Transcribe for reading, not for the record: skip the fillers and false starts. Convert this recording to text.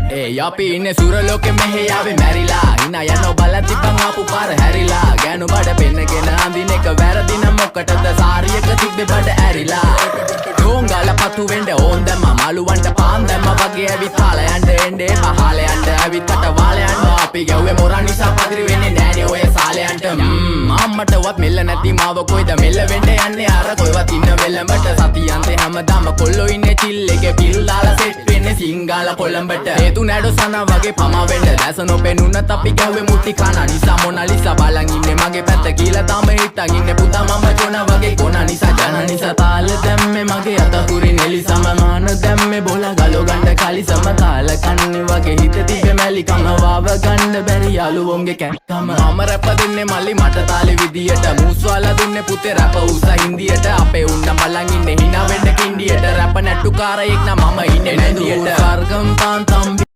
අපි ඉන්නේ සුරලෝකෙ මෙහෙ යාවේ මැරිලා හිනා යනෝ බලන් තිබ්බන් ආපු පාර හැරිලා ගෑනු බඩ පෙන්නගෙන අඳින එක වැරදි නම් මොකටද සාරියක තිබ්බේ බඩ ඇරිලා ඩෝංගල පතු වෙන්න ඕන් දැම්ම මාළුවන්ට පාන් දැම්ම වගේ ඇවිත් පාල යන්න එන්නේ පහල යන්න ඇවිත් අට වාල යන්න අපි ගැව්වේ මොරා නිසා පදිරි වෙන්නේ නෑනේ ඔය සාලයන්ට අම්මටවත් මෙල්ල නැති මාව කොයිද මෙල්ල වෙන්න යන්නේ අර කොයිවත් ඉන්න වෙලමට සතියන්තේ හැමදාම කොල්ලෝ ඉන්නේ චිල් එකේ පිල්ලාලා සෙට් වෙන්නේ සිංගාල කොළඹට හේතු නැඩෝ සනා වගේ පමා වෙන්න දැස නොපෙනුනත් අපි ගැව්වේ මුටි කන නිසා මොනාලිසා බලන් ඉන්නේ මගේ පැත්ත කියලා තාම හිටන් ඉන්නේ පුතා මම ජොනා වගේ කොනා නිසා ජන නිසා තාල දැම්මේ මගේ අතකුරි නෙලිසම මාන දැම්මේ බෝලා ගලෝ ගන්න කලිසම කාල කන්නේ වගේ හිත තිබ්බේ මැලිකම වාව ගන්න බැරි යාළුවෝන්ගේ කැක්කම මම රැප දෙන්නේ මල්ලි මට තාලේ විදියට මූස්වාලා දුන්නේ පුතේ රැප උසා හින්දියට අපේ උන්න බලන් ඉන්නේ hina වෙන්න කින්ඩියට රැප නැට්ටුකාරයෙක් නම් මම ඉන්නේ නැදියට වර්ගම් තාන් තම්බි